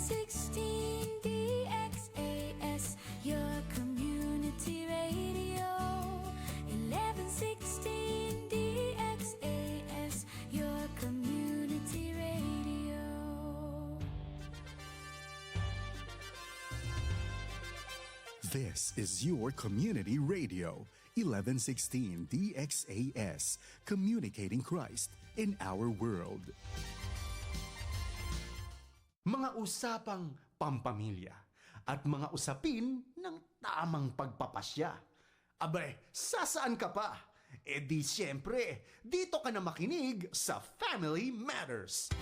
1116 DXAS, your community radio. 1116 DXAS, your community radio. This is your community radio, 1116 DXAS, communicating Christ in our world. Mga usapang pampamilya at mga usapin ng tamang pagpapasya. Abay, sasaan ka pa? E di siyempre, dito ka na makinig sa Family Matters.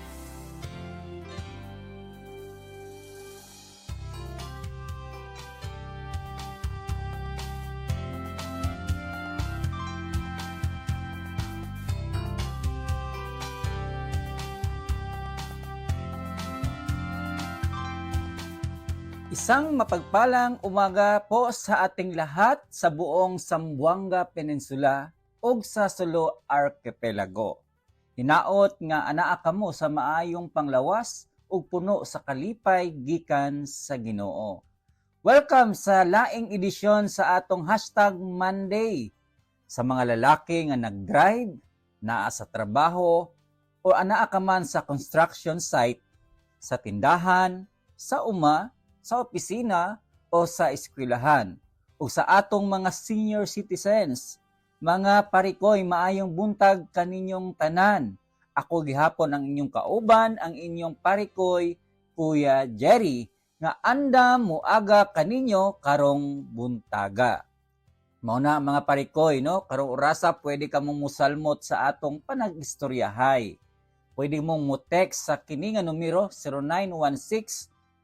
Isang mapagpalang umaga po sa ating lahat sa buong Zamboanga Peninsula ug sa Sulu Archipelago. Hinaot nga anaa kamo sa maayong panglawas ug puno sa kalipay gikan sa Ginoo. Welcome sa laing edisyon sa atong #Monday. Sa mga lalaki nga nag-drive, naa sa trabaho o anaa ka man sa construction site, sa tindahan, sa sa opisina o sa eskwelahan, o sa atong mga senior citizens, mga parikoy, maayong buntag kaninyong tanan. Ako gihapon ang inyong kauban, ang inyong parikoy, Kuya Jerry, nga andam moaga kaninyo karong buntaga. Mao na mga parikoy, no? Karong orasa pwede ka mong musalmot sa atong panag-istoryahay. Pwede mong mo-text sa kini nga numero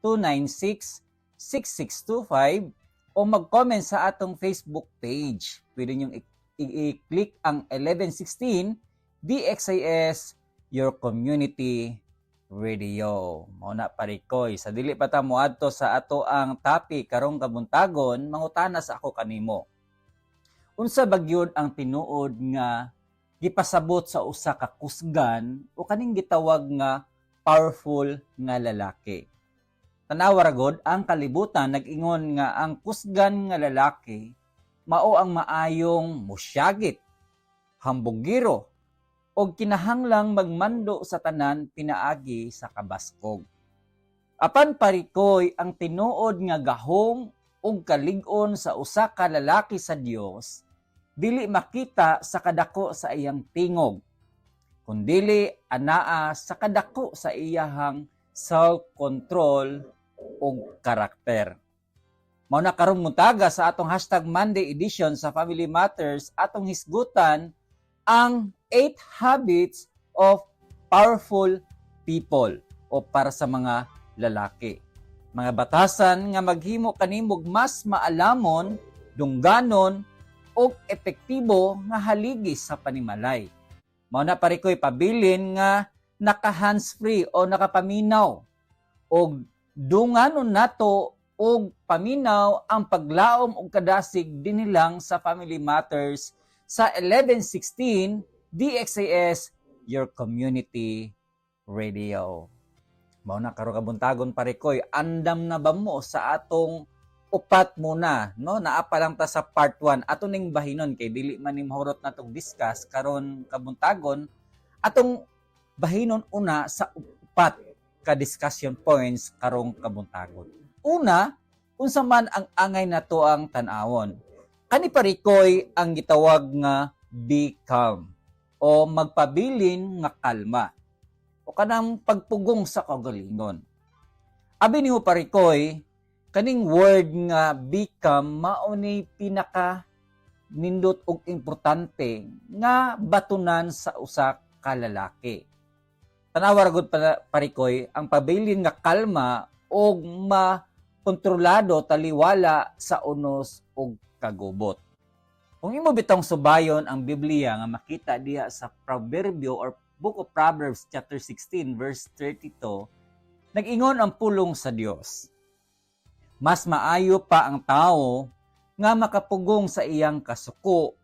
0916-296-6625 o mag-comment sa atong Facebook page. Pwede nyo i-click ang 1116 DXAS, your community radio. Mauna parikoy, sa dili pa ta moadto sa ato ang topic karong kabuntagon, mangutana sa ako kanimo. Unsa bagyod ang tinuod nga gipasabot sa usa ka kusgan o kaning gitawag nga powerful nga lalaki? Tanawa ra gud ang kalibutan nag-ingon nga ang kusgan nga lalaki mao ang maayong musyagit, hambugiro og kinahanglang magmando sa tanan pinaagi sa kabaskog. Apan parikoy ang tinuod nga gahom ug kalig-on sa usa ka lalaki sa Dios dili makita sa kadako sa iyang tingog, kundili anaa sa kadako sa iyahang self-control o karakter. Mao na karong muntaga sa atong #Monday edition sa Family Matters, atong hisgutan ang 8 habits of powerful people o para sa mga lalaki. Mga batasan nga maghimo kanimog mas maalamon, dungganon o epektibo nga haligi sa panimalay. Mao na parikoy pabilin nga naka-hands-free o nakapaminaw o dunganon nato og paminaw ang paglaom og kadasig dinilang sa Family Matters sa 1116 DXAS, your community radio. Mao na karo kabuntagon parikoy, andam na ba mo sa atong upat muna, no? Naa pa lang ta sa part 1. Ato ning bahinon kay dili man ni mahurot natong discuss karon kabuntagon. Atong bahinon una sa upat ka discussion points karong kabuntagon. Una, unsa man ang angay nato ang tan-awon. Kani parikoy ang gitawag nga be calm o magpabilin nga kalma o kanang pagpugong sa kagalingon. Abi niyo parikoy, kaning word nga be calm mao ni pinaka nindot og importante nga batunan sa usa ka lalaki. Tanawa ra gud parikoy ang pabilin nga kalma og makontrolado taliwala sa unos ug kagubot. Kung imo bitong subayon ang Biblia nga makita diha sa Proverbio or Book of Proverbs chapter 16 verse 32, nag-ingon ang pulong sa Dios. Mas maayo pa ang tao nga makapugong sa iyang kasuko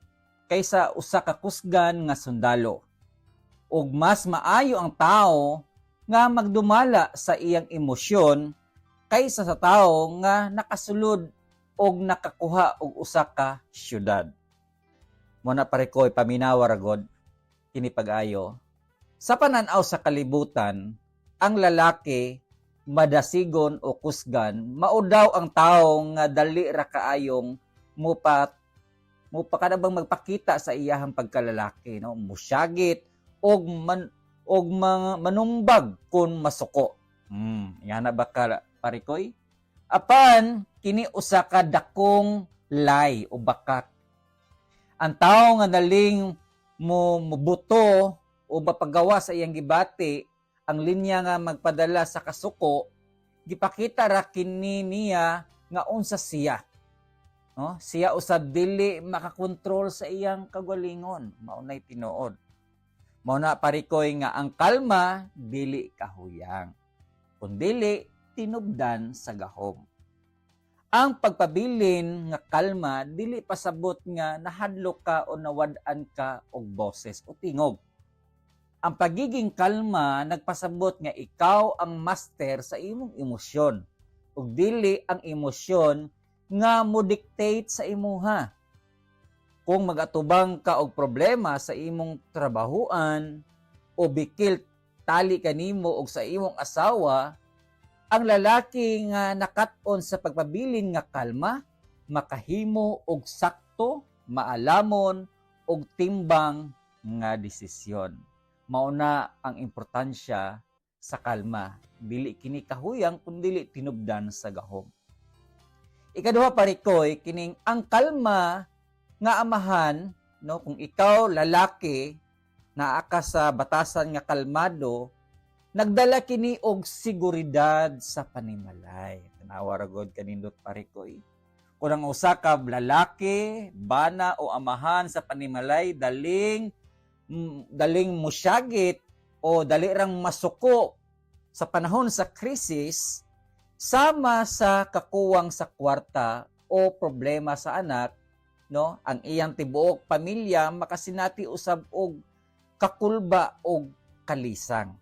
kaysa usa ka kusgan nga sundalo. Ug mas maayo ang tao nga magdumala sa iyang emosyon kaysa sa tao nga nakasulod og nakakuha og usa ka syudad. Mo na parikoy paminawa ra gud kini pag-ayo. Sa pananaw sa kalibutan, ang lalaki madasigon o kusgan mao daw ang tawo nga dali ra kaayong kadabang magpakita sa iyahang pagkalalaki, no, musyagit og manumbag kun masuko. Yan na ba ka parikoy? Apan kini usa ka dakong lay o bakat. Ang tawo nga daling mubuto o mapagawa sa iyang gibati ang linya nga magpadala sa kasuko, gipakita ra kini niya nga unsa siya. No? Siya usab dili makakontrol sa iyang kagalingon. Maunay tinuod. Mao na parikoy nga ang kalma dili kahuyang, kundili tinubdan sa gahom. Ang pagpabilin nga kalma dili pasabot nga nahadlok ka o nawad-an ka og boses o tingog. Ang pagiging kalma nagpasabot nga ikaw ang master sa imong emosyon ug dili ang emosyon nga mo-dictate sa imuha. Kung magatubang ka og problema sa imong trabahuan o bikil tali kanimo og sa imong asawa, ang lalaki nga nakat-on sa pagpabilin nga kalma makahimo og sakto, maalamon og timbang nga desisyon. Mao na ang importansya sa kalma. Dili kini kahuyang kundi tinubdan sa gahom. Ikaduha parikoy kining ang kalma nga amahan, no, kung ikaw lalaki naa ka sa batasan nga kalmado, nagdala kini og seguridad sa panimalay. Tanawa ra gud kanindot parikoy. Kung ang usa ka lalaki, bana o amahan sa panimalay daling musyagit o dali rang masuko sa panahon sa krisis, sama sa kakuwang sa kwarta o problema sa anak, no, ang iyang tibuok pamilya makasinati usab og kakulba og kalisang.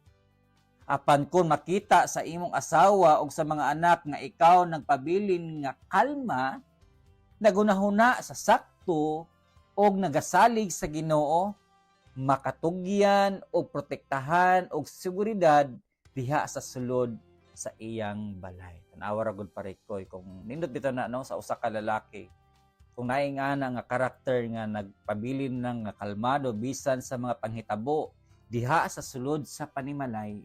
Apan kung makita sa imong asawa o sa mga anak nga ikaw nagpabilin nga kalma, nagunahuna sa sakto o nagasalig sa Ginoo, makatugyan o protektahan o seguridad diha sa sulod sa iyang balay. Tanawa ra gud parikoy kung nindot bitaw na, no, sa usa ka lalaki, kung naingana nga karakter nga nagpabilin ng nga kalmado bisan sa mga panghitabo diha sa sulod sa panimalay,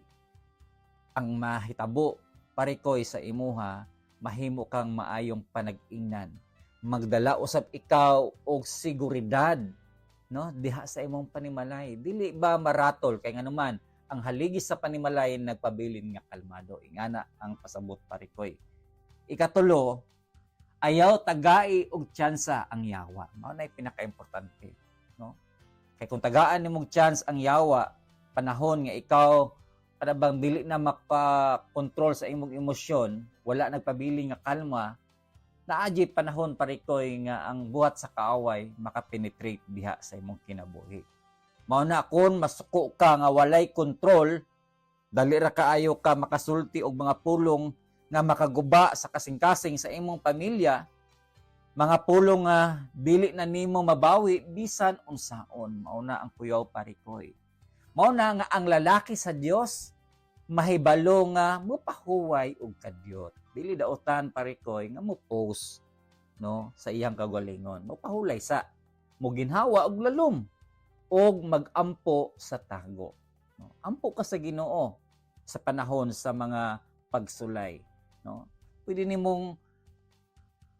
ang mahitabo parikoy sa imuha, mahimo kang maayong panag-ingnan, magdala usab ikaw og seguridad, no, diha sa imong panimalay. Dili ba maratol kay nganuman ang haligi sa panimalay nagpabilin nga kalmado. Ingana ang pasabot parikoy. Ikatulo, ayaw tagai og tsansa ang yawa. Mao nay pinaka-importante, no? Kay kung tagaan nimong chance ang yawa, panahon nga ikaw kadabang dili na makakontrol sa imong emosyon, wala nagpabili nga kalma, naadji panahon parikoy nga ang buhat sa kaaway makapenetrate diha sa imong kinabuhi. Mao na kun masuko ka nga walay kontrol, dali ra kaayo ka makasulti og mga pulong nga makaguba sa kasing-kasing sa imong pamilya, mga pulong nga dili na nimo mabawi bisan unsaon. Mao na ang kuyaw parikoy. Mao na nga ang lalaki sa Dios mahibalo nga mopahuway og kadyot. Dili daotan parikoy nga mo-post, no, sa iyang kagalingon. Mopahulay sa muginhawa og lalom og magampo sa tago. No? Ampo ka sa Ginoo sa panahon sa mga pagsulay, no? Pwede nimong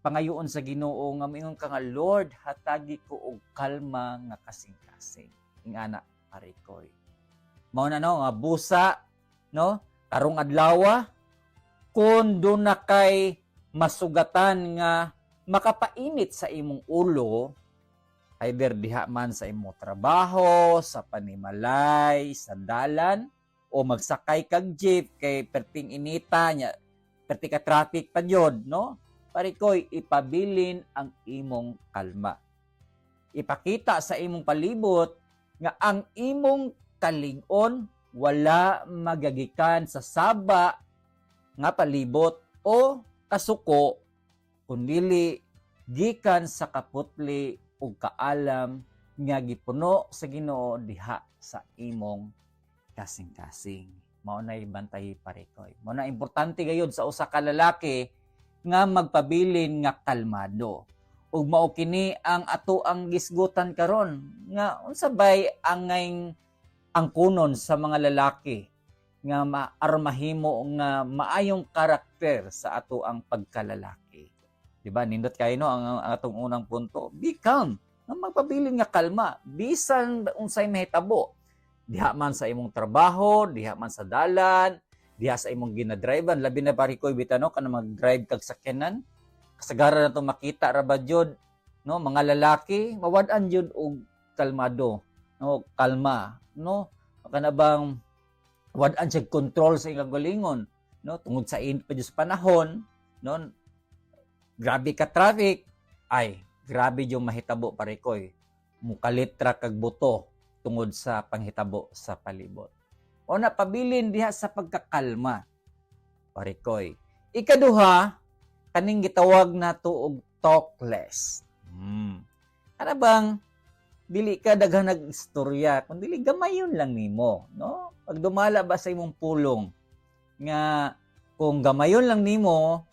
pangayoon sa Ginoo nga mingon ka nga, Lord, hatagi ko og kalma nga kasing-kasing. Ingana parikoy. Mao na, no, nga busa, no, karong adlaw kun doon na kay masugatan nga makapainit sa imong ulo, either diha man sa imong trabaho, sa panimalay, sa dalan, o magsakay kag jeep kay perting inita nya, perti ka traffic pa yun, no? Parikoy, ipabilin ang imong kalma. Ipakita sa imong palibot nga ang imong kalig-on wala magagikan sa saba nga palibot o kasuko kun dili gikan sa kaputli ug kaalam nga gipuno sa Ginoo diha sa imong kasing-kasing. Mao nay bantay parikoy. Mao na importante gayud sa usa ka lalaki nga magpabilin nga kalmado. Ug mao kini ang ato ang gisgutan karon nga unsa bay angay angkunon sa mga lalaki nga maarmahimo nga maayong karakter sa ato ang pagkalalaki. Diba? Nindot kayo no ang atong unang punto. Be calm. Nga magpabilin nga kalma. Bisan unsay mahitabo. Diha man sa imong trabaho, diha man sa dalan, diha sa imong ginadrivean, labi na parikoy bitano kana mag-drive kag sakyanan. Kasagaran na to makita ra ba jud no mga lalaki mawad-an jud og kalmado, no kalma, no kana bang wad-an siya control sa ilang galingon, no tungod sa sa panahon, no grabe ka traffic, ay grabe yung mahitabo parikoy. Mukalitra kag buto tungod sa panghitabo sa palibot. O napabilin diha sa pagkakalma. Parikoy. Ikaduha, kaning gitawag nato og talk less. Ano bang dili ka daghang nag-istorya, kun dili gamayon lang nimo, no? Pag dumala ba sa imong pulong nga kung gamayon lang nimo,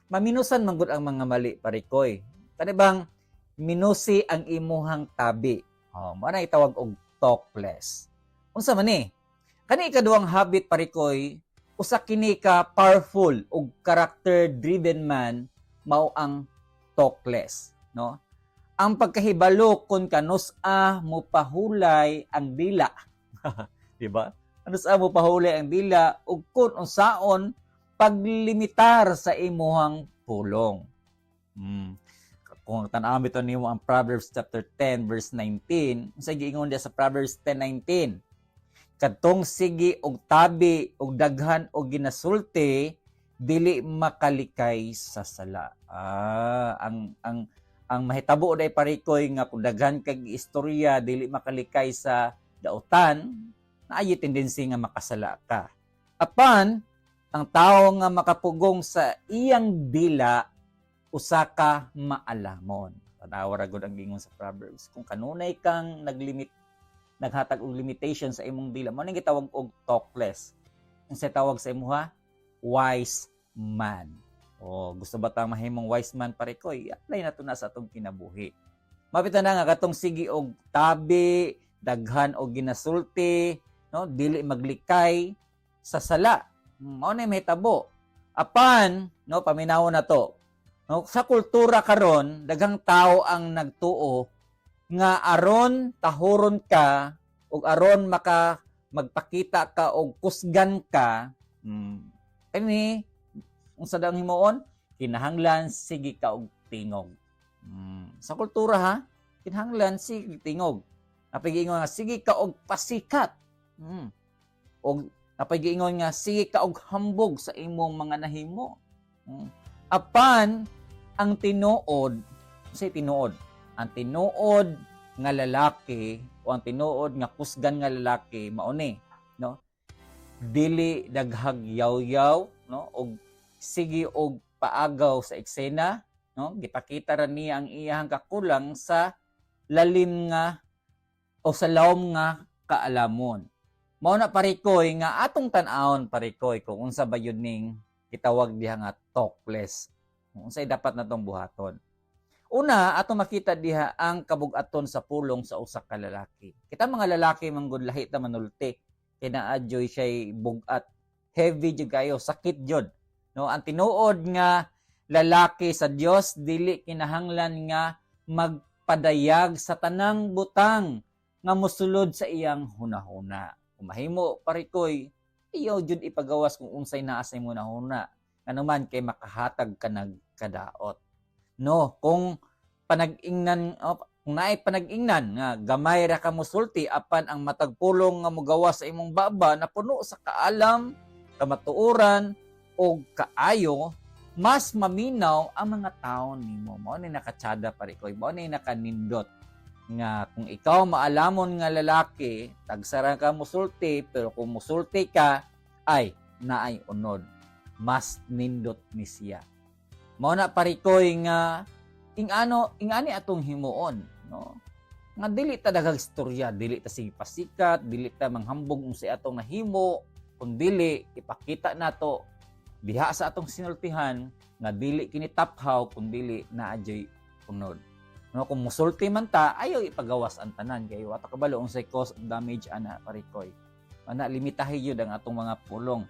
maminusan man gud ang mga mali parikoy. Kani bang minusi ang imuhang tabi. Mao na itawag og talk less. Unsa man ni? Kani ikaduhang habit parikoy, usa kini ka powerful ug character driven man mao ang talk less, no? Ang pagkahibalo kun kanus-a mo pahulay ang dila. Di ba? Kanus-a mo pahulay ang dila ug kun unsaon paglimitar sa imuhang pulong. Kung tan-aw bitaw nimo ang Proverbs chapter 10 verse 19, unsa giingon diha sa Proverbs 10:19? Kadtong sige og tabi og daghan og ginasulti dili makalikay sa sala. Ang mahitabo day parikoy nga kung daghan kag istorya dili makalikay sa dautan, naayo tendency nga makasala ka. Apan ang tawo nga makapugong sa iyang dila usa ka maalamon. Tanawa ra gud ang gingon sa Proverbs. Kung kanunay kang naghatag og limitation sa imong dila, mo ning gitawag og talkless. Unsa tawag sa imuha? Wise man. Gusto ba ta mahimong wise man parikoy? Apply na to na sa atong kinabuhi. Mapitan na nga katong sige og tabi, daghan og ginasulti, no, dili maglikay sa sala. Mao na may tabo. Apan, no, paminaw na to. No, sa kultura karon, daghang tao ang nagtuo nga aron tahuron ka ug aron magpakita ka og kusgan ka. Kani unsa dang himuon? Kinahanglan sige ka og tingog. Sa kultura ha, kinahanglan sige tingog. Napagiingon nga sige ka og pasikat. Og napagiingon nga sige ka og hambog sa imong mga nahimo. Apan ang tinuod, say tinuod, ang tinuod nga lalaki o ang tinuod nga kusgan nga lalaki mao ni, no? Dili daghag yaw-yaw, no? Og sige og paagaw sa eksena, no? Gipakita ra niya ang iyang kakulang sa lalim nga o sa lawom nga kaalamon. Mao na parikoy nga atong tan-awon parikoy kung unsa ba yun ning gitawag diha nga talkless. Unsay dapat natong buhaton. Una, ato makita diha ang kabug-aton sa pulong sa usa ka lalaki. Kita mga lalaki manggod lahi ta manulti. Kinaadyoy siya'y bugat. Heavy jud kayo, sakit jud. No, ang tinuod nga lalaki sa Dios dili kinahanglan nga magpadayag sa tanang butang nga mosulod sa iyang hunahuna. Kung mahimo parikoy, iyo jud ipagawas kung unsay naa sa imong hunahuna. Ano man kay makahatag ka nagkadaot. No, kung panag-ingnan, kung naay panag-ingnan nga gamay ra ka mosulti apan ang matag pulong nga mogawas sa imong baba na puno sa kaalam, kamatuoran o kaayo, mas maminaw ang mga tawo nimo. Mao ni nakatsada parikoy, mao ni nakanindot nga kung ikaw maalamon nga lalaki, tagsara ka mosulti, pero kung mosulti ka ay naay unod. mas nindot ni siya. Mao na parikoy nga ingani atong himuon, no? Nga dili ta daghang istorya, dili ta sige pasikat, dili ta manghambog unsay atong nahimo, kun dili ipakita nato diha sa atong sinultihan nga dili kini taphaw kun dili naadyoy unod. No, kung musulti man ta, ayaw ipagawas ang tanan kay wa ta kabalo unsay cause of damage ana parikoy. Ana limitahi gyud ang atong mga pulong.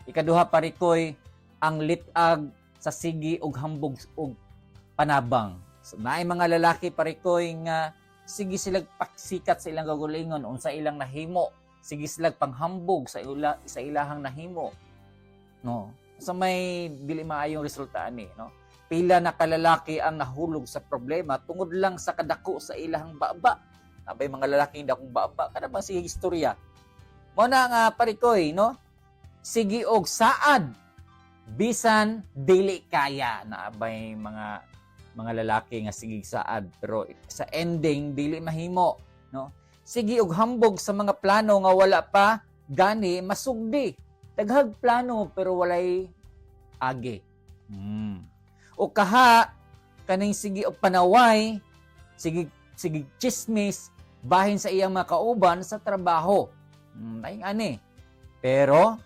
Ikaduha parikoy, ang litag sa sigi ug hambog ug panabang. So, naay mga lalaki parikoy nga sige silang paksikat sa ilang gagulingon unsa ilang nahimo, sige silang panghambog sa ilahang nahimo. No, sa may dili maayong resulta ani, no. Pila na kalalaki ang nahulog sa problema tungod lang sa kadako sa ilahang baba. Abay mga lalaki dakong baba kada bang sige istorya. Mo na nga parikoy, no. Sige og saad bisan dili kaya na abay mga lalaki nga sige saad pero sa ending dili mahimo, no. Sige og hambog sa mga plano nga wala pa gani masugdi. Daghag plano pero walay agi. O kaha kaning sige og panaway, sige chismis bahin sa iyang mga kauban sa trabaho. Ay ani. Pero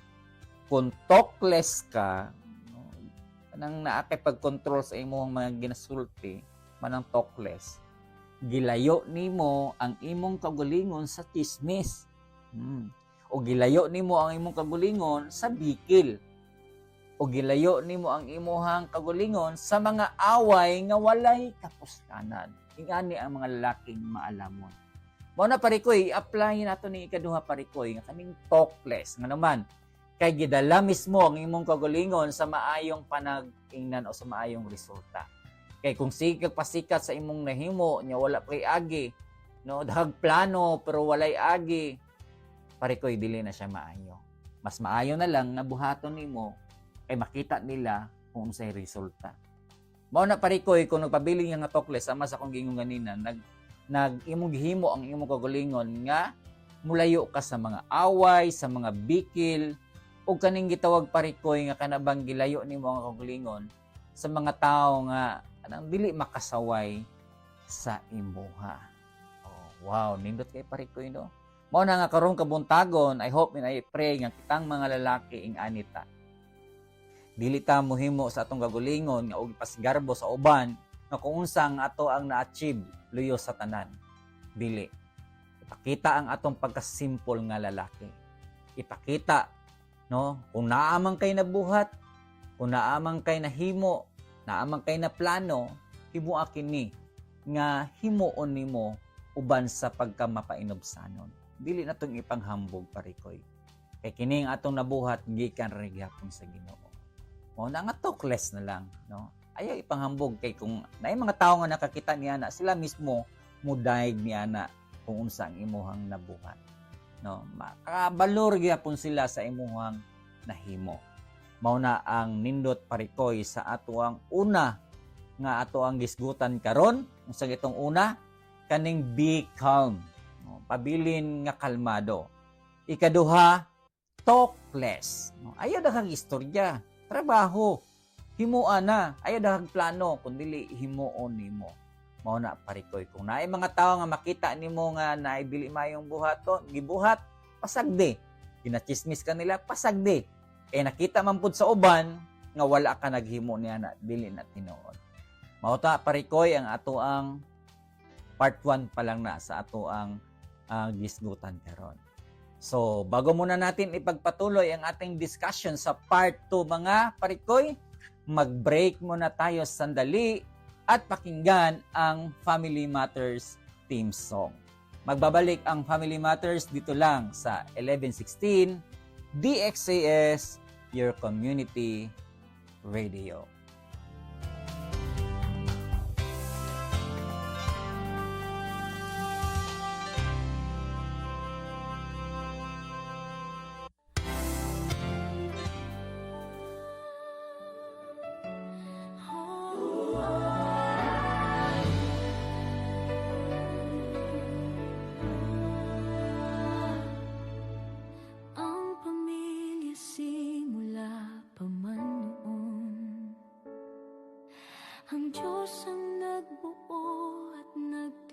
kung talkless ka, no, nang naakay pag-control sa imong mga ginasulti, manang talkless, gilayo nimo ang imong kagulingon sa chismis. O gilayo nimo ang imong kagulingon sa bikil. O gilayo nimo ang imuhang kagulingon sa mga away nga walay kapuskanan. Ingani ang mga lalaking maalamon. Mao na parikoy, apply nato ni ikaduha parikoy nga kaning talkless nga naman kay gidala mismo ang imong kagulingon sa maayong panag-ingnan o sa maayong resulta. Kay kung sige pasikat sa imong nahimo nya wala kay agi, no, dahag plano pero walay agi, parikoy dili na siya maayo. Mas maayo na lang na buhaton nimo ay makita nila kung unsay resulta. Mao na parikoy kung nagpabiling nga talkless sama sa kong gingon ganina nag imong gihimo ang imong kagulingon nga mulayo ka sa mga away, sa mga bikil, o kaning gitawag parikoy nga kanabang gilayo nimo ang kagulingon sa mga tao nga anang dili makasaway sa imuha. Oh, wow, nindot kay parikoy no. Mao na nga karon kabuntagon, I hope and I pray nga kitang mga lalaki ing anita. Dili ta mohimo sa atong kagulingon nga og ipasigarbo sa uban nga kung unsang ato ang na-achieve luyo sa tanan. Dili. Ipakita ang atong pagka-simple nga lalaki. Ipakita, no, kung naamang kay nabuhat, kung naamang kay nahimo, naamang kay na plano, himua kini nga himuon nimo uban sa pagkamapainobsanon. Dili na tong ipanghambog parikoy. Kay kining atong nabuhat gikan ra gyapon sa Ginoo. Mao na nga talkless na lang, no. Ayaw ipanghambog kay kung naay mga tawo nga nakakita niya na sila mismo mudayeg niya na kung unsa ang imuhang nabuhat. No, makabalor gyapon sila sa imuhang nahimo. Mao na ang nindot parikoy sa ato ang una nga ato ang gisgutan karon. Unsa itong una? Kaning be calm. No, pabilin nga kalmado. Ikaduha, talkless. No, ayaw daghang istorya, trabaho. Himuan na, ayaw daghang plano kundi himuon nimo. Mao na parikoy kung naay mga tawo nga makita nimo nga naay dili mayong buhaton, gibuhat, pasagdi. Ginachismis ka nila, pasagdi. Nakita man pud sa uban nga wala ka naghimo niya na dili na tinuod. Mao ta parikoy ang ato ang part 1 pa lang na sa ato ang gisgutan karon. So, bago muna natin ipagpatuloy ang ating discussion sa part 2 mga parikoy, mag-break muna tayo sandali at pakinggan ang Family Matters theme song. Magbabalik ang Family Matters dito lang sa 1116 DXAS, your community radio. Ang pamilya simula pa man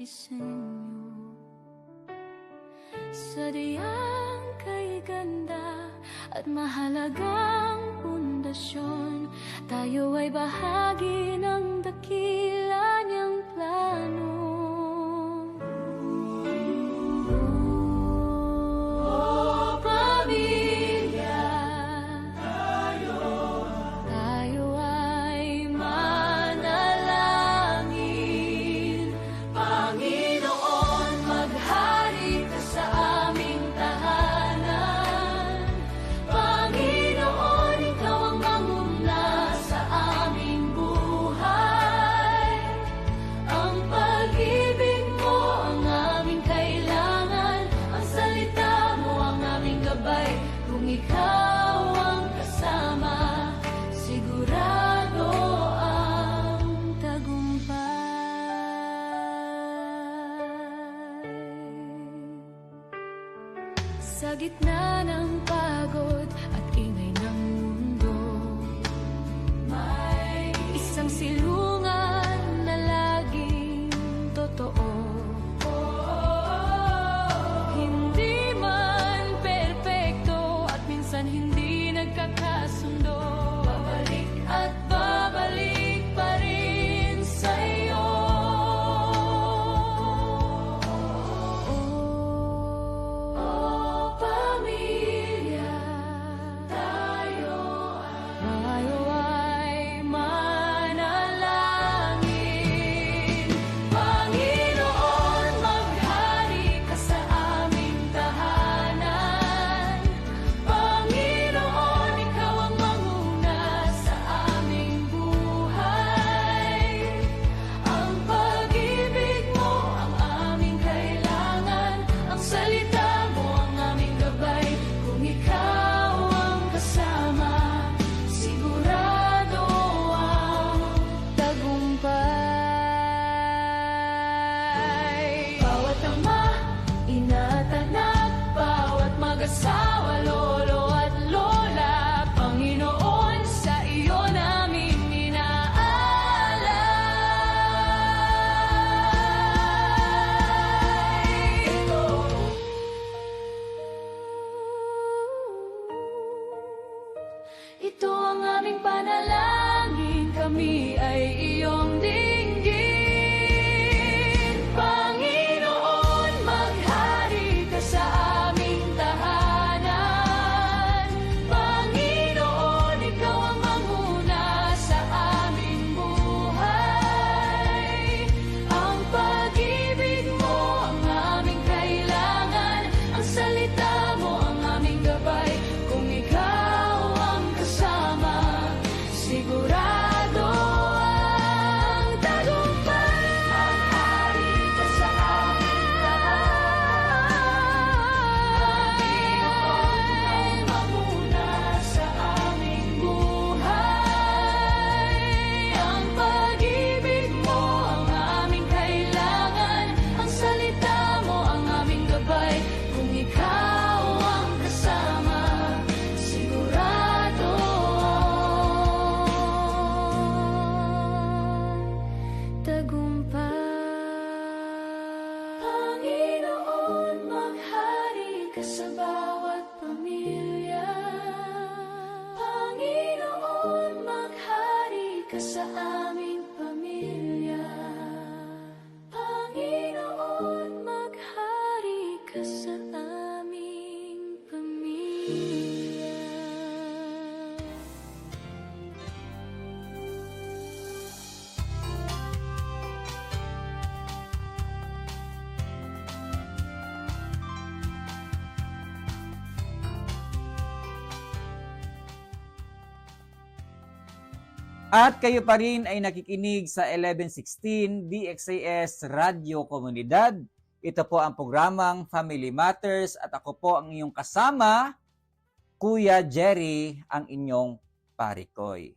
disenyo. Sadyang kay ganda at mahalagang pundasyon, tayo ay bahagi ng dakila niyang plano. Oh, pamilya, tayo ay manalangin. Panginoon, maghari ka sa aming tahanan. Panginoon, ikaw ang manguna sa aming buhay. Ang pag-ibig mo ang aming kailangan, ang salita mo ang aming gabay. Kung ikaw ang kasama, sigurado ang tagumpay. Sa gitna ng pagod at ingay ng mundo, may isang silungan na laging totoo. Hindi man perpekto at minsan hindi nagkakasundo, babalik at babalik pa rin sa'yo. Oh, pamilya, tayo ay manalangin. Panginoon, maghari ka sa aming tahanan. Panginoon, ikaw ang manguna sa aming buhay. Ang pag-ibig mo ang aming kailangan, ang salita mo ang aming gabay. Kung ikaw ang kasama, sigurado ang tagumpay. Bawat ama, ina at anak, bawat mag-asawa, lolo at lola, Panginoon, sa iyo namin inaalay. Ito ang aming panalangin, kami ay iyong dinggin. Panginoon, maghari ka sa aming tahanan. Panginoon, ikaw ang manguna sa aming buhay. Ang pag-ibig mo ang aming kailangan, ang salita mo ang aming gabay. Kung ikaw ang kasama, sigurado ang tagumpay. Maghari ka sa aming tahanan. Panginoon, manguna sa aming buhay. Ang pag-ibig mo ang aming kailangan, ang salita mo ang aming gabay. Kung ikaw ang kasama, sigurado ang tagumpay. Panginoon, maghari ka sa bawat pamilya. Panginoon, maghari ka sa aming pamilya. Panginoon, maghari ka sa aming pamilya. At kayo pa rin ay nakikinig sa 1116 DXAS Radio Komunidad. Ito po ang programang Family Matters at ako po ang inyong kasama, Kuya Jerry, ang inyong parikoy.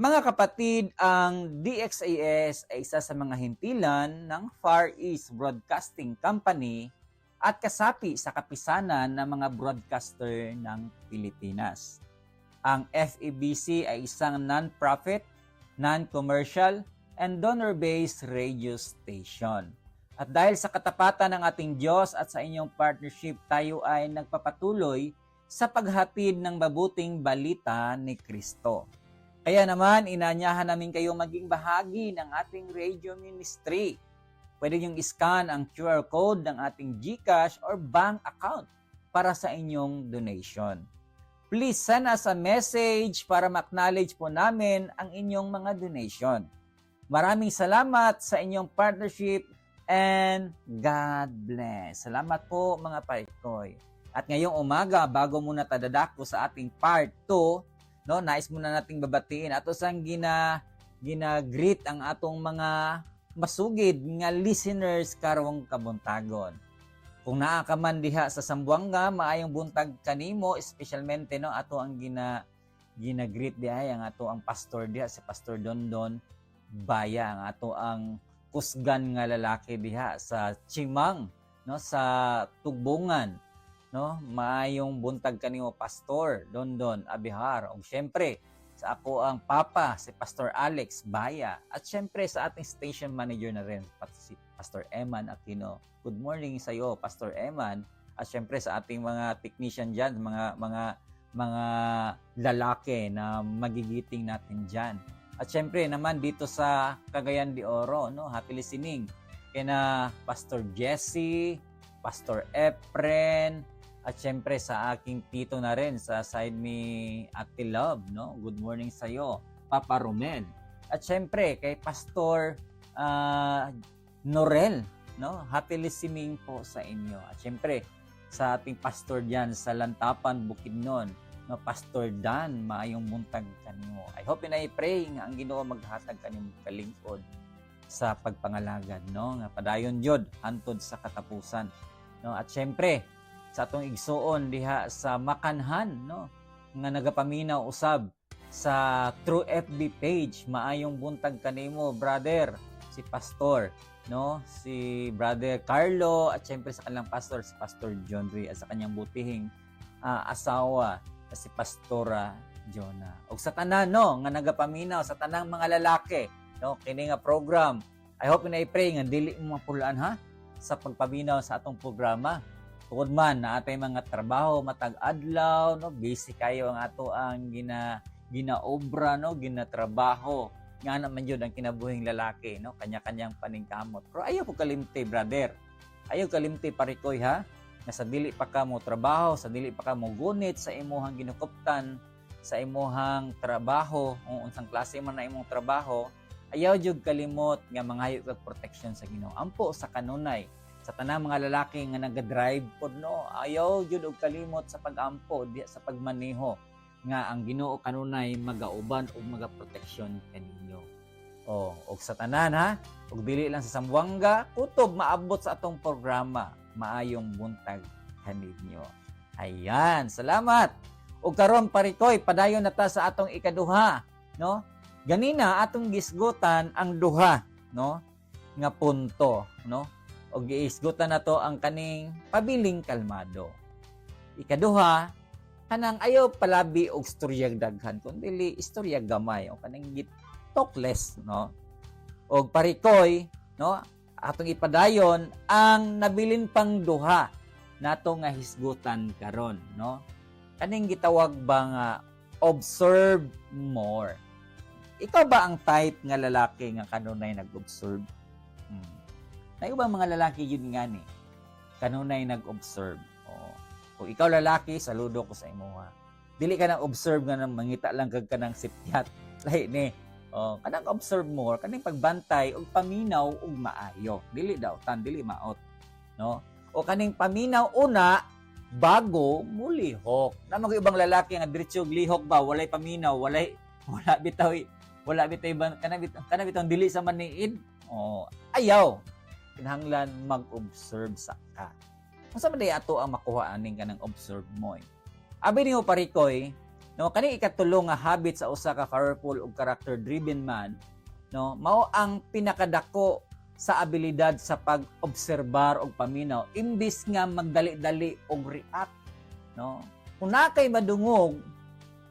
Mga kapatid, ang DXAS ay isa sa mga hintilan ng Far East Broadcasting Company at kasapi sa kapisanan ng mga broadcaster ng Pilipinas. Ang FEBC ay isang non-profit, non-commercial, and donor-based radio station. At dahil sa katapatan ng ating Diyos at sa inyong partnership, tayo ay nagpapatuloy sa paghatid ng mabuting balita ni Kristo. Kaya naman, inanyahan namin kayo maging bahagi ng ating radio ministry. Pwede niyong iscan ang QR code ng ating GCash or bank account para sa inyong donation. Please send us a message para ma-acknowledge po namin ang inyong mga donation. Maraming salamat sa inyong partnership and God bless. Salamat po mga parikoy. At ngayong umaga, bago muna tadadako sa ating part 2, no, nais muna nating babatiin ato sang gina-greet ang atong mga masugid nga listeners karong kabuntagon. Kung naa ka man diha sa Zamboanga, maayong buntag kanimo, especialmente no ato ang gina-greet diha ang ato ang pastor diha si Pastor Dondon Baya, ang ato ang kusgan nga lalaki diha sa Chimang, no, sa Tugbungan, no. Maayong buntag kanimo Pastor Dondon Abihar, ug syempre sa ako ang papa si Pastor Alex Baya, at syempre sa ating station manager na rin si Pastor Eman Aquino. Good morning sa iyo, Pastor Eman, at syempre sa ating mga technician diyan, mga lalaki na magigiting natin diyan. At syempre naman dito sa Cagayan de Oro, no, happy listening kina Pastor Jesse, Pastor Efren, at syempre sa aking tito na rin sa side ni Ate Love, no. Good morning sa iyo, Papa Romel. At syempre kay Pastor Norel, no. Happy listening po sa inyo. At syempre sa ating pastor diyan sa Lantapan, Bukidnon, no, Pastor Dan, maayong buntag kanimo. I hope and I pray nga ang Ginoo maghatag kanimo kalingkod sa pagpangalagad, no, nga padayon jud hantod sa katapusan, no. At syempre sa atong igsuon diha sa Makanhan, no, nga nagapaminaw usab sa True FB page, maayong buntag kanimo brother si Pastor, no, si Brother Carlo, at syempre sa kanilang pastor si Pastor John Ray, at sa kanyang butihing asawa si Pastora Jonah. O sa tanan, no, nga nagapaminaw sa tanang mga lalaki, no, kini nga program, I hope and I pray nga dili mo mapulaan ha sa pagpaminaw sa atong programa. Tungod man na atay mga trabaho matag adlaw, no, busy kayo ang ato ang ginaobra, no, ginatrabaho nga naman yun ang kinabuhing lalaki, no, kanya-kanyang paningkamot. Pero ayaw ko kalimti, brother, ayaw kalimti parikoy ha, nga sa dili pa ka mo trabaho, sa dili pa ka mo gunit sa imuhang ginukuptan, sa imuhang trabaho, kung unsang klase man na imong trabaho, ayaw jud kalimot nga mangayo kag protection sa Ginoo. Ampo sa kanunay sa tanang mga lalaki nga naga-drive pod, no, ayaw jud og kalimot sa pag-ampo diha sa pagmaneho nga ang Ginoo kanunay magauban og magaproteksyon kaninyo. Og sa tanan ha, og dili lang sa Zamboanga, kutob maabot sa atong programa, maayong buntag kaninyo. Ayan, salamat. Og karon parikoy, padayon na ta sa atong ikaduha, no? Ganina atong gisgutan ang duha, no, nga punto, no? Og giisgutan nato ang kaning pabiling kalmado. Ikaduha, kanang ayaw palabi og istoryag daghan, kundi istorya gamay o kanang talk less, no. Og parikoy, no, atong ipadayon ang nabilin pang duha nato nga hisgutan karon, no. Kaning gitawag ba nga observe more. Ikaw ba ang type nga lalaki nga kanunay nag-observe? Na ba mga lalaki yun nga ni kanunay nag-observe? Kung ikaw lalaki, saludo ko sa imo ha. Dili ka nang observe nga nang mangita lang kag kanang sipyat. Lahi ni. Kanang observe more, kanang pagbantay og paminaw og maayo. Dili daw tan, dili maot, no? O kaning paminaw una bago mulihok. Na mga ibang lalaki nga diretso og lihok ba, walay paminaw, wala bitaw kana bitaw dili sa maniid. Ayaw. Kinahanglan mag-observe sa ka. Unsa man day ato ang makuha aning kanang observe mo? Abi niyo parikoy, no, kani ikatulo nga habit sa usa ka powerful ug character driven man, no, mao ang pinakadako sa abilidad sa pag-obserbar og paminaw imbis nga magdali-dali og react, no. Kung na kay madungog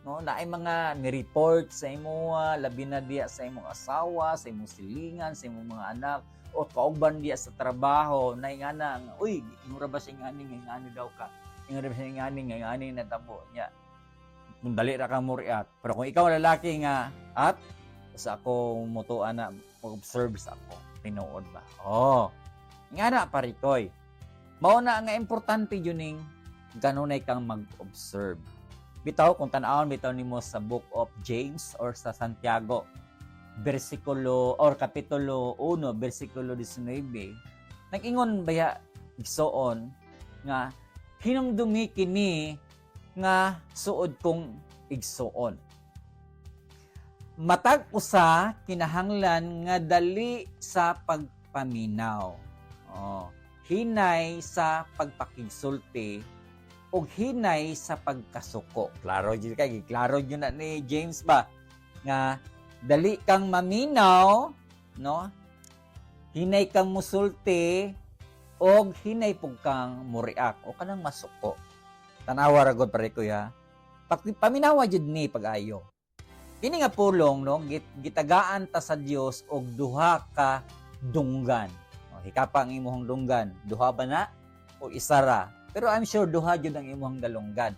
no, na ay mga ni-report sa imo, labi na diya sa imong asawa, sa imong silingan, sa imong mga anak, o kauban diya sa trabaho, na ingana, uy, imura ba siya ingani daw ka, ingana ba siya ingani na tabo niya. Kung dali ra ka muriat. Pero kung ikaw lalaki nga, at sa ako mutuan na mag-observe sa ako, tinuod ba? Oh, nga na parikoy. Mao na nga importante yun ning ganunay kang mag-observe. Bitaw, kung tanawon, bitaw nimo sa Book of James or sa Santiago, versikulo or kapitulo 1, versikulo 19, nag-ingon baya igsoon nga hinumdumi kini nga suod kong igsoon. Matag usa kinahanglan nga dali sa pagpaminaw. Oh, hinay sa pagpakigsulti o hinay sa pagkasuko. Klaro jud kay klaro jud na ni James ba nga dali kang maminaw, no? Hinay kang musulti o hinay pug kang muriak o kanang masuko. Tanawa ra gud pare kuya. Paminawa jud ni pag-ayo. Kini nga pulong no gitagaan ta sa Dios og duha ka dunggan. O, hikapa ang imong dunggan, duha ba na o isa ra? Pero I'm sure duha jud ang imong dalunggan.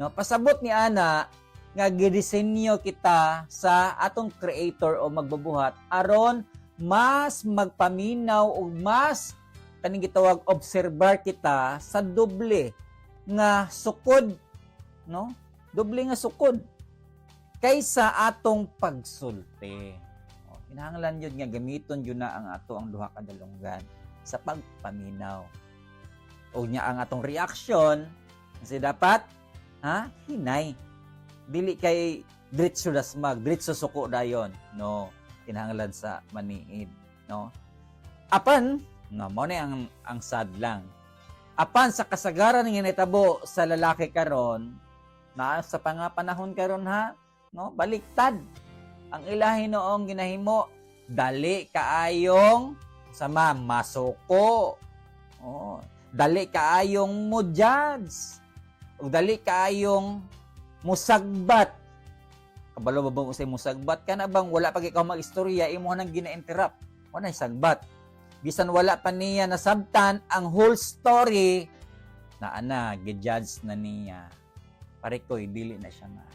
No, pasabot ni ana nga gidisenyo kita sa atong creator o magbabuhat aron mas magpaminaw ug mas kaning gitawag obserbar kita sa doble nga sukod, no? Doble nga sukod kaysa atong pagsulti. O, kinahanglan yun nga gamiton yun na ang ato ang duha ka dalunggan sa pagpaminaw. O nya ang atong reaction kasi dapat hinay. Dili kay diretso dasmag, diretso suko dayon. No, kinahanglan sa maniid, no? Apan, no, mo ni ang sad lang. Apan sa kasagaran nga nitabo sa lalaki karon, na sa panahon karon no, baliktad. Ang ilahi noong ginahimo, dali kaayong sama masuko. Oh, dali kaayong mo judge. O dali kaayong musagbat. Kabalo ba bang usay musagbat ka na bang wala pag ikaw mag-istorya imo nang gina-interrupt. Wala sagbat. Bisan wala pa niya nasabtan ang whole story na gi-judge na niya. Pare ko dili na siya maayo.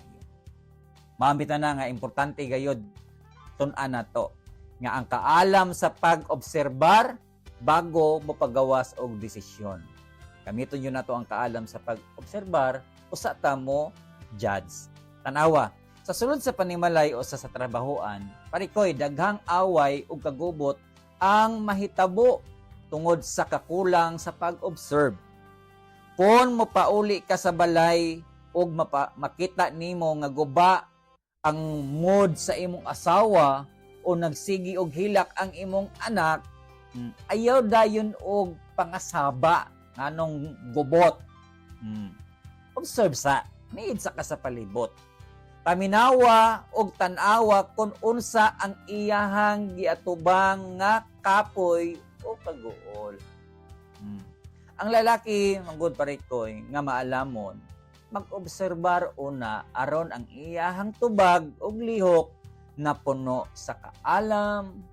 Maambitan na nga importante gayod tun-an na to nga ang kaalam sa pag-obserbar bago mo pagawas og desisyon. Gamiton yun na to ang kaalam sa pag-obserbar usa ta mo judge. Tanawa, sa sulod sa panimalay o sa trabahoan, parikoy daghang away ug kagubot ang mahitabo tungod sa kakulang sa pag-observe. Kung mopauli ka sa balay ug makita nimo nga guba ang mood sa imong asawa o nagsigi og hilak ang imong anak, ayaw dayon og pangasaba nganong gubot. Observe sa need sa kasapalibot. Paminawa og tan-awa kung unsa ang iyahang giatubang nga kapoy o kaguol. Ang lalaki manggod parikoy nga maalamon mag-obserbar una aron ang iyahang tubag og lihok na puno sa kaalam,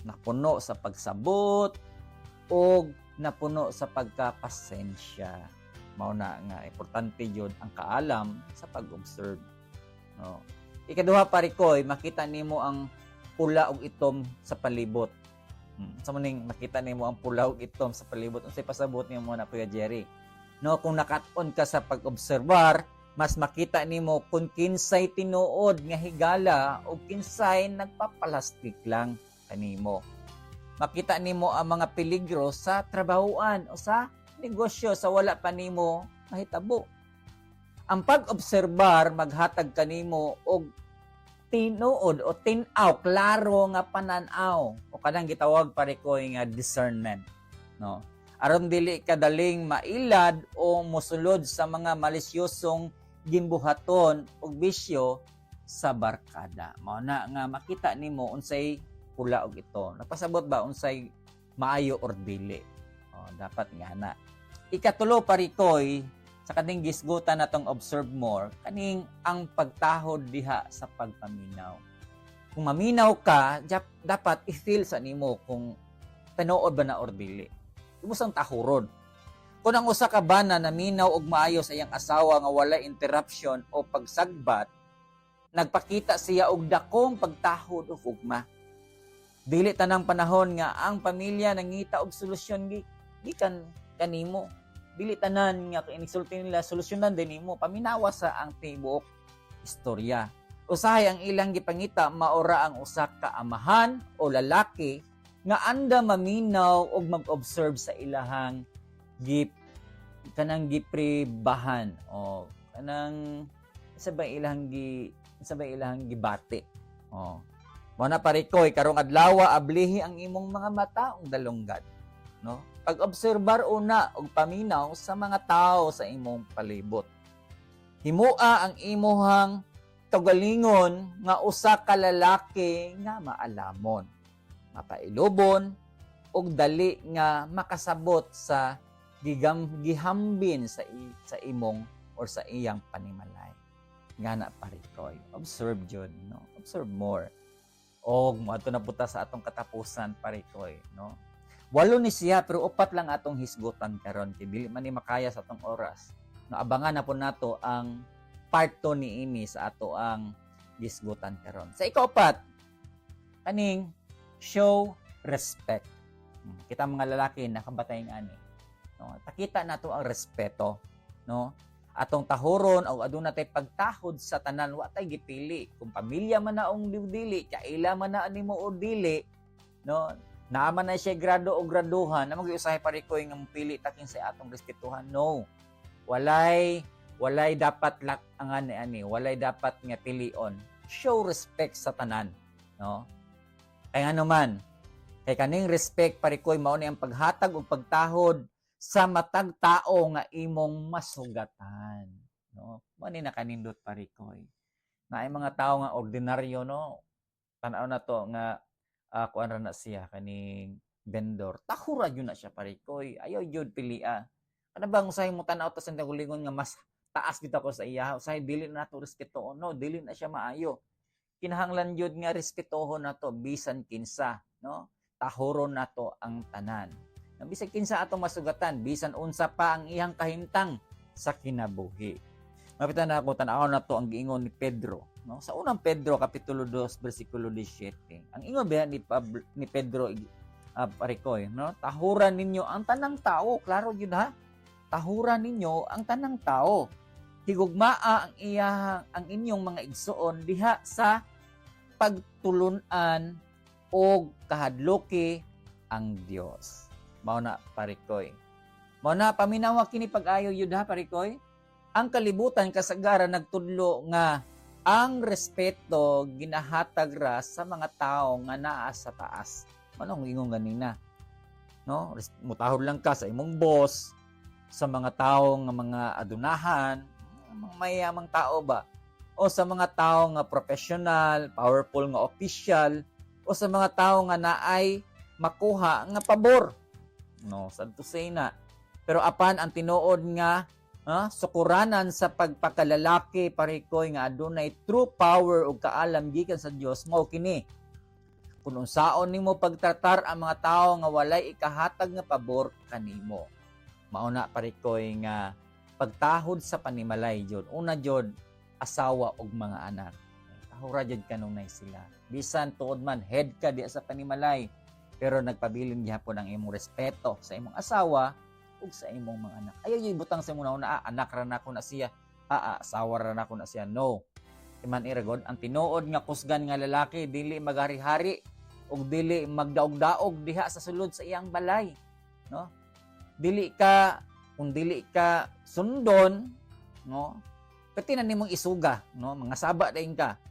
na puno sa pagsabot o na puno sa pagkapasensya. Mao na nga importante jud ang kaalam sa pag-observe. No. Ikaduha parikoy, makita nimo ang pula ug itom sa palibot. Sa maning makita nimo ang pula ug itom sa palibot, unsay pasabot nimo na Kuya Jerry? No, kung nakat-on ka sa pag-obserbar, mas makita nimo kung kinsay tinuod nga higala o kinsay nagpapalastik lang kanimo. Makita nimo ang mga peligro sa trabahoan o sa negosyo sa wala pa nimo mahitabo. Ang pag-obserbar maghatag kanimo og tinuod o tin-aw, klaro nga pananaw o kanang gitawag parikoy nga discernment, no? Aron dili kadaling mailad o mosulod sa mga malisyosong gimbuhaton og bisyo sa barkada. Mao na nga makita nimo unsay pula og ito. Napasabot ba unsay maayo or dili? O, dapat nga na. Ikatulo parikoy sa kaning gisgutan natong observe more kaning ang pagtahod diha sa pagpaminaw. Kung maminaw ka, dapat i-feel sa nimo kung tinuod ba na or dili. Imusang tahurod. Kung ang usa ka bana naminaw og maayo sa iyang asawa nga wala interruption o pagsagbat, nagpakita siya og dakong pagtahod o ugma. Dili tanang panahon nga ang pamilya nangita og solusyon gikan kanimo. Dili tanan nga inisulti nila solusyonan din nimo, paminawa sa ang tibuok istorya. Usahay ang ilang gipangita maora ang usa ka amahan o lalaki nga anda maminaw og mag-observe sa ilahang gipribahan o kanang isa ba ilahang gibati. O mo na parikoy karong adlaw ablihi ang imong mga mata ug dalunggad, no? Pag-obserbar una og paminaw sa mga tao sa imong palibot. Himua ang imuhang tugalingon nga usa ka lalaki nga maalamon, mapailobon ug dali nga makasabot sa gihambin sa imong or sa iyang panimalay. Nga na parikoy. Observe jud, no? Observe more. Og moadto na puta sa atong katapusan parikoy, no? 8 ni siya pero 4 lang atong hisgutan karon kay dili man ni makaya sa atong oras. No, abangan na po nato ang part 2 niini sa ato ang hisgutan karon. Sa ika-4, kaning show respect. Kita mga lalaki nakabatay nga ani. No, takita nato ang respeto, no? Atong tahoron o aduna tay pagtahod sa tanan wa tay gipili. Kung pamilya man naong dili, kaila man na nimo o dili, no? Naaman na siya grado o graduhan, na mag-iusahay parikoy nga pili takin sa atong respetuhan. No. Walay dapat ani, walay dapat nga pilion. Show respect sa tanan, no? Kay ano man, kay kaning respect parikoy mao ni ang paghatag og pagtahod sa matag tao nga imong masugatan, no? Mao ni nakanindot parikoy. Na ay mga tao nga ordinaryo, no? Tan-aw na to nga kuan ra na siya kaning vendor. Tahura yun na siya parikoy. Ayaw yun pilia. Ano bang usahay mo tanaw ta sa gulingon nga mas taas kita ko sa iya. Usahay dili na to respeto, no? Dili na siya maayo. Kinahanglan yun nga respetohon na to bisan kinsa, no? Tahuron na to ang tanan. Bisan kinsa atong masugatan, bisan unsa pa ang iyang kahimtang sa kinabuhi. Mapitan na ako tanaw na to ang giingon ni Pedro, no? Sa unang Pedro kapitulo 2 bersikulo 17. Ang ingon ba ni Pedro parikoy, no? Tahuran ninyo ang tanang tao, klaro yun ha? Tahuran ninyo ang tanang tao. Higugmaa ang inyong mga igsuon diha sa pagtulunan o kahadloki ang Dios. Mao na parikoy. Mao na paminawa kini pag-ayo yun ha parikoy. Ang kalibutan kasagaran nagtudlo nga ang respeto ginahatag ra sa mga tao nga naa sa taas. Manong ingon ganina, no? Mutahod lang ka sa imong boss, sa mga tao nga mga adunahan, mga mayamang tao ba? O sa mga tao nga professional, powerful nga official, o sa mga tao nga naay makuha nga pabor. No, sad to say na. Pero apan ang tinuod nga sukuranan sa pagpakalalaki parikoy nga adunay true power ug kaalam gikan sa Dios mao kini. Kung unsaon nimo pagtratar ang mga tawo nga walay ikahatag nga pabor kanimo. Mao na parikoy nga pagtahod sa panimalay jud. Una jud asawa ug mga anak. Tahura jud kanunay sila. Bisan tuod man head ka di sa panimalay, pero nagpabilin gyapon ang imong respeto sa imong asawa ug sa imong mga anak. Ayaw yung butang sa muna una, anak ra na ko na siya, asawa ra na ko na siya. No. Iman iragod, ang tinuod nga kusgan nga lalaki, dili magari-hari ug dili magdaog-daog diha sa sulod sa iyang balay. No? Kung dili ka sundon, no? Pati na nimong isuga, no? Mga saba dayon ka.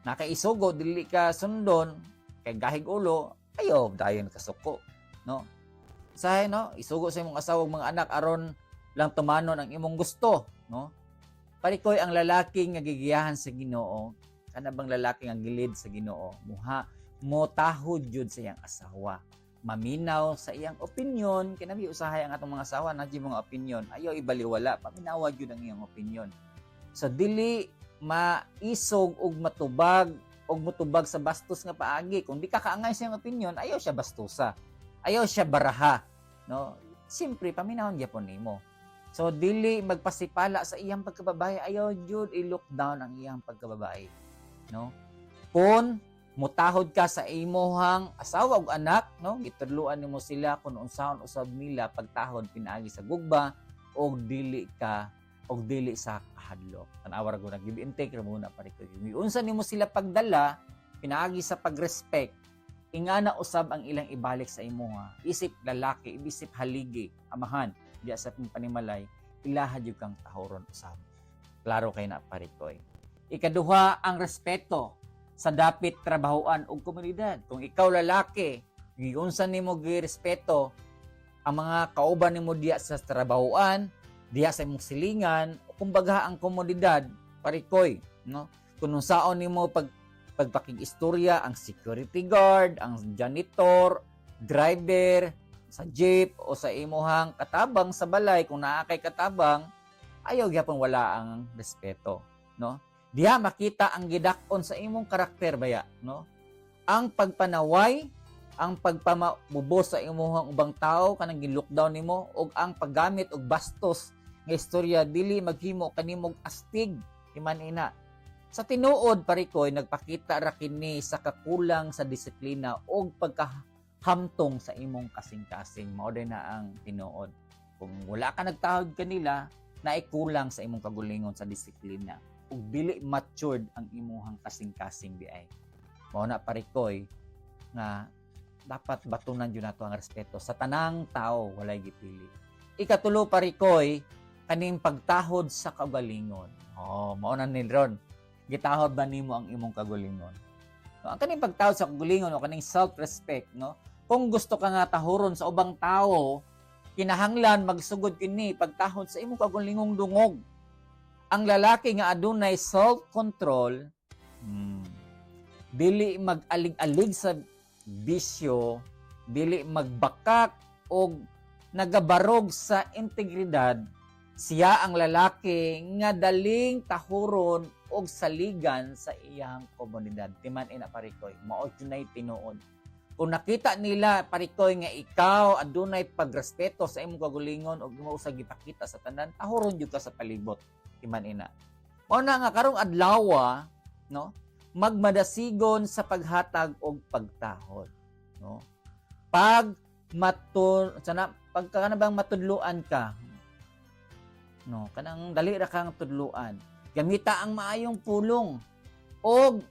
Nakaisugo, dili ka sundon, kay gahig ulo, ayaw dayon kasuko, no? Sahay, no? Isugo sa imong asawa ug mga anak aron lang tumanon ang imong gusto, no? Parikoy ang lalaki nga gigiyahan sa Ginoo, kana bang lalaki nga gilid sa Ginoo, motahod jud sa iyang asawa. maminaw sa iyang opinion, kinabi usahay ang atong mga asawa na mga opinion, ayaw ibaliwala, paminawa gyud ang iyang opinion. So dili maisog og mutubag sa bastos nga paagi. Kung di ka kaangay sa iyang opinion, ayaw siya bastusa. Ayaw siya baraha, no? Siyempre paminawon gyapon nimo. So dili magpasipala sa iyang pagkababae, ayaw jud i-look down ang iyang pagkababae, no? Kung mutahod ka sa imuhang asawa ug anak, no? Gitudloan nimo sila kung unsaon usab nila pagtahod pinaagi sa gugba og dili sa kahadlok. Tanawa ra gud give and take ra muna pare ko. Unsa nimo sila pagdala pinaagi sa pagrespect, ingana usab ang ilang ibalik sa imuha. Isip lalaki, isip haligi, amahan, diya sa panimalay, ilaha jud kang tahoron usab. Klaro kay na pare ko. Ikaduha ang respeto sa dapit trabahoan og komunidad. Kung ikaw lalaki, giunsa nimo girespeto ang mga kauban nimo diya sa trabahoan, diya sa imong silingan, o kumbaga ang komunidad, parikoy, no? Kung saon nimo pagpakig-istorya ang security guard, ang janitor, driver sa jeep o sa imuhang katabang sa balay, kung naa kay katabang, ayaw gyapon wala ang respeto, no? Diha makita ang gidakon sa imong karakter baya, no? Ang pagpanaway, ang pagpamubos sa imong ubang tao kanang gi-lockdown nimo ug ang paggamit og bastos nga istorya dili maghimo kanimog astig iman ina. Sa tinuod parikoy nagpakita ra kini sa kakulang sa disiplina ug pagkahamtong sa imong kasing-kasing. Mao din na ang tinuod. Kung wala ka nagtahod kanila, naikulang sa imong kagulingon sa disiplina ug dili matured ang imong kasing-kasing di ay. Mao na parikoy nga dapat batunan jud nato ang respeto sa tanang tao, walay gipili. Ikatulo parikoy kaning pagtahod sa kagalingon. Mao na ni Ron. Gitahod ba nimo ang imong kagalingon? No, ang kaning pagtahod sa kagalingon o kaning self-respect, no? Kung gusto ka nga tahoron sa ubang tao, kinahanglan magsugod kini pagtahod sa imong kagulingong dungog. Ang lalaki nga adunay self-control, dili mag-alig-alig sa bisyo, dili magbakak o nagabarog sa integridad, siya ang lalaki nga daling tahuron og saligan sa iyang komunidad. Timan ina parikoy, mao tunay tinuod. Kung nakita nila parikoy nga ikaw adunay pagrespeto sa imong kagulingon og imo usag gipakita sa tanan, tahuron jud ka sa palibot. Timan ina. Mao na nga karong adlaw, no? Magmadasigon sa paghatag og pagtahod, no? Pagka bang matudluan ka, no, kanang dali ra kang tudluan, gamita ang maayong pulong og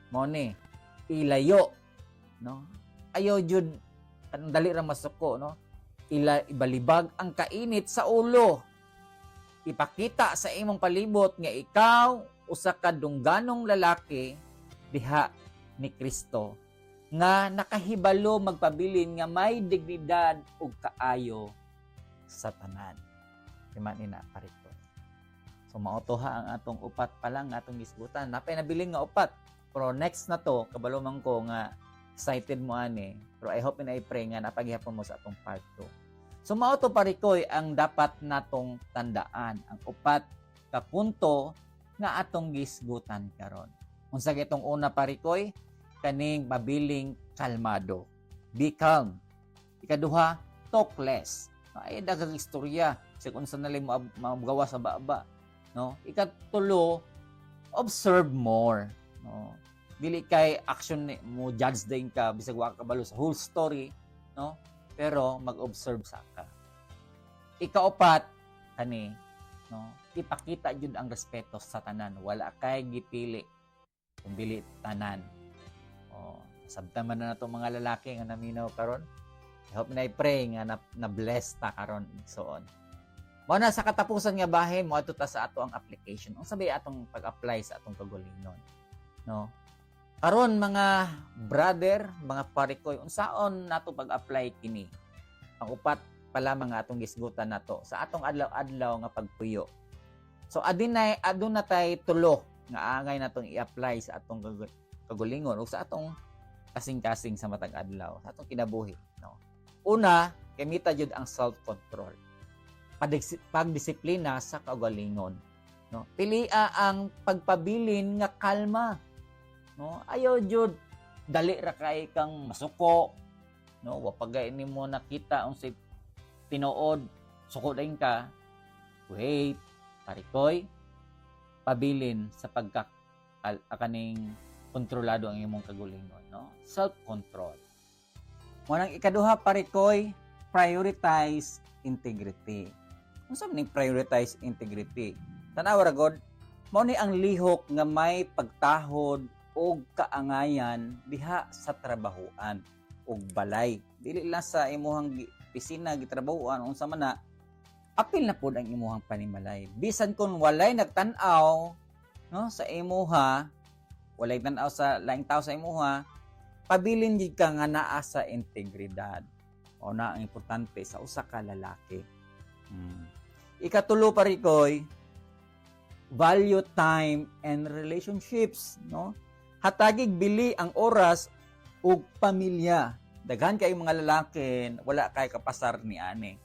mo ni ilayo, no? Ayo jud kanang dali ra masuko, no? Ibalibag ang kainit sa ulo. Ipakita sa imong palibot nga ikaw usa ka dungganong lalaki diha ni Kristo nga nakahibalo magpabilin nga may dignidad ug kaayo sa tanan. Timan ina parito. So mautoha ang atong upat pa lang atong gisgutan. Napay nabiling nga upat. Pero next na to, kabalo man ko nga excited mo ani. Pero I hope and I pray nga napaghihapon mo sa atong part 2. So mauto parikoy ang dapat natong tandaan. Ang upat ka punto nga atong gisgutan karon. Unsa gitong una parikoy? Kaning mabiling kalmado. Be calm. Ikaduha, talk less. Ay daghang istorya sa kung saan nalim magawa sa baba, no? Ikatulo, observe more, no? Dili kay action mo judge din ka bisag wa ka kabalo sa whole story, no? Pero mag-observe sa ka. Ikaapat kani, no? Ipakita jud ang respeto sa tanan, wala kay gipili kung dili tanan. Sabta man na nato mga lalaki nga naminaw karon. I hope na I-pray nga na-bless ta karon igsoon. Mao na sa katapusan nga bahin mo adto ta sa ato ang application. Unsa bay atong pag-apply sa atong kagalingon? No? Karon mga brother, mga parikoy, unsaon nato pag-apply kini? Ang upat pa lamang nga atong gisgutan nato sa atong adlaw-adlaw nga pagpuyo. So aduna tay tulo nga angay natong i-apply sa atong kagalingon o sa atong kasing-kasing sa matag adlaw sa atong kinabuhi, no? Una, kamita jud ang self-control. Pagdisiplina sa kaugalingon, no? Pilia ang pagpabilin nga kalma, no? Ayaw jud dali ra kay kang masuko, no? Wa pagay nimo nakita unsay tinuod, suko dayon ka. Wait, parikoy, pabilin sa kaning kontrolado ang imong kagalingon, no? Self-control. Munang ikaduha, parikoy, prioritize integrity. Unsa man ning prioritize integrity? Tanaw ra gud, mao ni ang lihok nga may pagtahod og kaangayan diha sa trabahoan og balay. Dili lang sa imuhang pisina gitrabahoan unsa man na, apil na pod ang imuhang panimalay. Bisan kung walay nagtan-aw, no, sa imuha, walay tan-aw sa laing tao sa imuha, pabilin gid ka nga naa sa integridad. O na ang importante sa usa ka lalaki. Ikatulo, parikoy, value time and relationships, no? Hatagig bili ang oras ug pamilya. Daghan kay mga lalaki wala kay kapasar ni ani,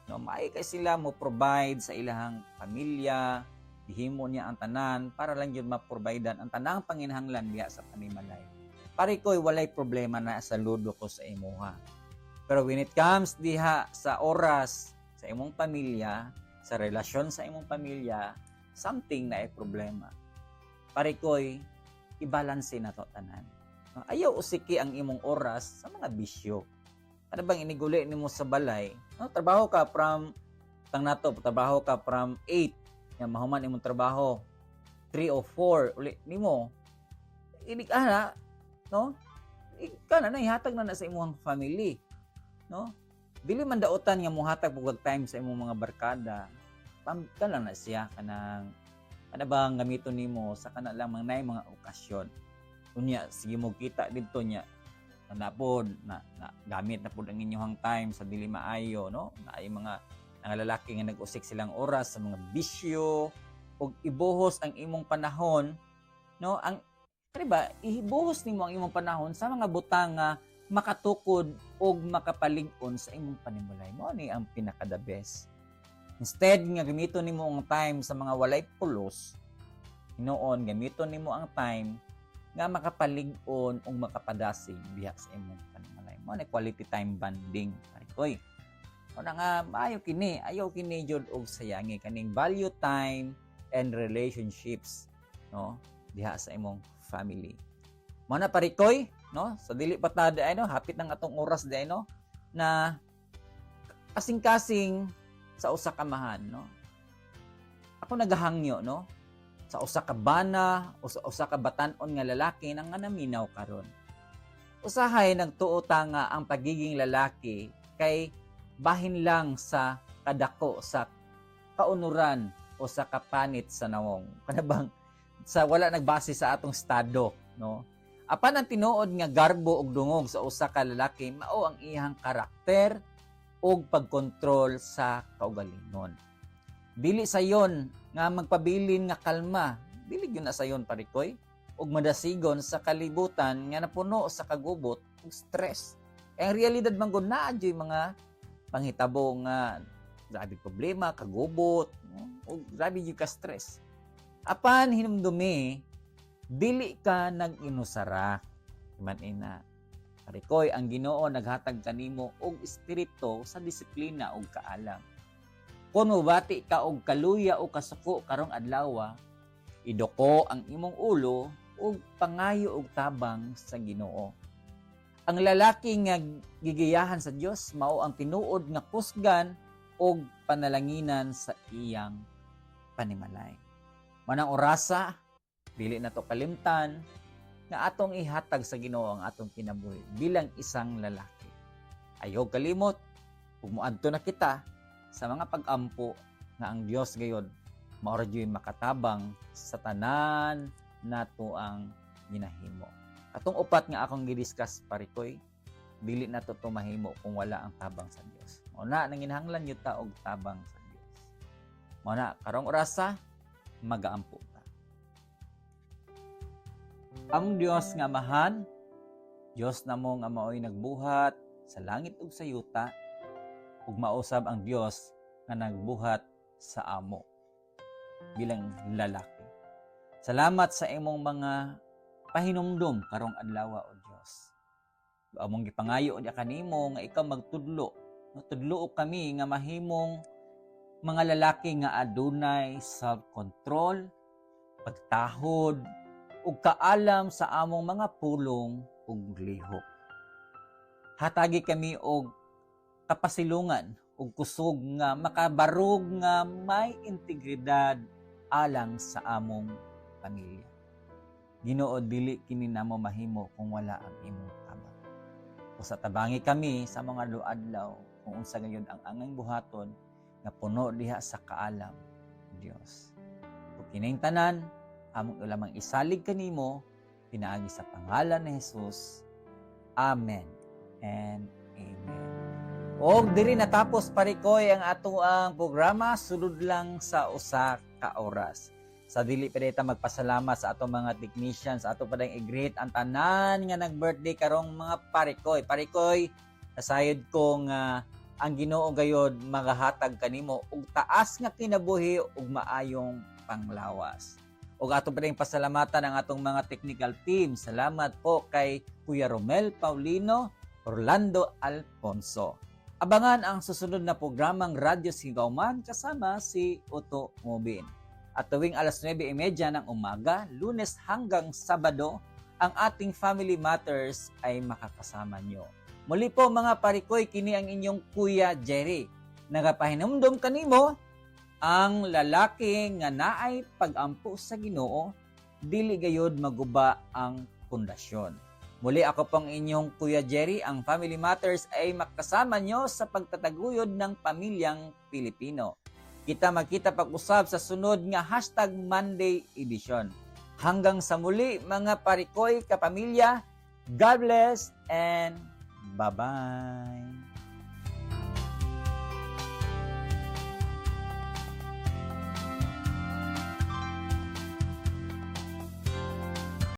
no? Maay kay sila mo provide sa ilahang pamilya, ihimo niya ang tanan para lang yun ma-providean ang tanang panginahanglan diha sa panimalay. Parikoy, walay problema na sa ludo ko sa imuha. Pero when it comes diha sa oras sa imong pamilya, sa relasyon sa imong pamilya, something na ay problema. Parikoy, i-balance na to tanan. Ayaw usiki ang imong oras sa mga bisyo. Ano bang iniguli nimo sa balay? No, trabaho ka from trabaho ka from 8, nga mahuman imong trabaho 3 o 4 uli nimo. Inig ana, no? Kana na ihatag na sa imong family, no? Dili man daotan nga mohatag pug time sa imong mga barkada. Kana na siya kanang bang gamiton nimo sa kana lamang nay mga okasyon. Unya sige mo kita didto nya napod na gamit na pud ang inyong time sa dili maayo, no? Naay mga lalaki nga nag-usik silang oras sa mga bisyo ug ibuhos ang imong panahon, no? Ang diba, ibuhos nimo ang imong panahon sa mga butang nga makatukod og makapalig-on sa imong panimulay. Mo ni ang pinaka the best. Instead nga gamiton nimo ang time sa mga walay pulos, hinoon gamiton nimo ang time nga makapalig-on ug makapadasig diha sa imong panimulay. Mo ni quality time bonding. Oy. Una nga ayaw kini jud og sayangi kaning value time and relationships, no? Diha sa imong family. Mo na parikoy, no? Sa dili pa ta no, hapit nang atong oras di no na kasing-kasing sa usa ka mahan, no? Ako nagahangyo, no? Sa usa ka bana o sa usa ka batan-on nga lalaki nang nga naminaw karon. Usahay nagtuo ta nga ang pagiging lalaki kay bahin lang sa kadako sa kaunuran o sa kapanit sa nawong. Kanabang sa wala nagbase sa atong estado, no? Apan ang tinuod nga garbo ug dungog sa usa ka lalaki mao ang iyang karakter ug pagkontrol sa kaugalingon. Dili sayon nga magpabilin nga kalma, dili gyud na sayon parikoy ug madasigon sa kalibutan nga napuno sa kagubot ug stress. Ang realidad man gud naa joy mga panghitabo nga grabe problema, kagubot, ug grabe gyud ka stress. Apan hinumdumi, dili ka nag-inusara. Man ina. Parikoy, ang Ginoo naghatag kanimo og espiritu sa disiplina ug kaalam. Kung mubati ka og kaluya o kasuko karong adlaw, idoko ang imong ulo ug pangayo og tabang sa Ginoo. Ang lalaki nga gigiyahan sa Dios mao ang tinuod nga kusgan og panalanginan sa iyang panimalay. Manang orasa, dili na to kalimtan nga atong ihatag sa Ginoo ang atong kinabuhi bilang isang lalaki. Ayaw kalimot ug moadto na kita sa mga pag-ampo nga ang Dios gayud mao ra jud makatabang sa tanan nato ang ginahimo. Atong upat nga akong gidiscuss parikoy, dili na to mahimo kung wala ang tabang sa Dios. Mao na nanginahanglan yud ta og tabang sa Dios. Mao na karong orasa magaampo ta. Ang Dios nga mahan, Dios namo nga mao'y nagbuhat sa langit ug sa yuta, ug mausab ang Dios nga nagbuhat sa amo bilang lalaki. Salamat sa imong mga pahinumdom karong adlaw o Dios. Among gipangayo unya kanimo nga ikaw magtudlo. Tudlo kami nga mahimong mga lalaki nga adunay self-control, pagtahod, ug kaalam sa among mga pulong ug lihok. Hatagi kami og kapasilungan ug kusog nga makabarog nga may integridad alang sa among pamilya. Ginoo, dili kini namo mahimo kung wala ang imong tabang. Usa tabangi kami sa mga adlaw kung unsa gayud ang angay buhaton nga puno diha sa kaalam, Dios. Ug kining tanan among ulamang isalig kanimo pinaagi sa pangalan ni Jesus. Amen and amen. Og diri natapos parikoy ang ato ang programa, sulod lang sa usa ka oras. Sa dili pa dita magpasalamat sa atong mga technicians, ato pa dayong i-greet ang tanan nga nag-birthday karong mga parikoy. Parikoy, kasayod ko nga ang Ginoo gayod magahatag kanimo og taas nga kinabuhi ug maayong panglawas. Og ato pa dayong pasalamatan ang atong mga technical team. Salamat po kay Kuya Romel Paulino, Orlando Alfonso. Abangan ang susunod na programang Radyo Sigauman kasama si Otto Mobin. At tuwing alas 9:30 ng umaga, Lunes hanggang Sabado, ang ating Family Matters ay makakasama nyo. Muli po mga parikoy, kini ang inyong Kuya Jerry. Nagapahinumdum kanimo, ang lalaki nga naay pag-ampo sa Ginoo, dili gayud maguba ang pundasyon. Muli ako pang inyong Kuya Jerry, ang Family Matters ay makasama nyo sa pagtataguyod ng pamilyang Pilipino. Kita magkita pag-usab sa sunod nga #Monday Edition. Hanggang sa muli mga parikoy kapamilya, God bless and bye-bye!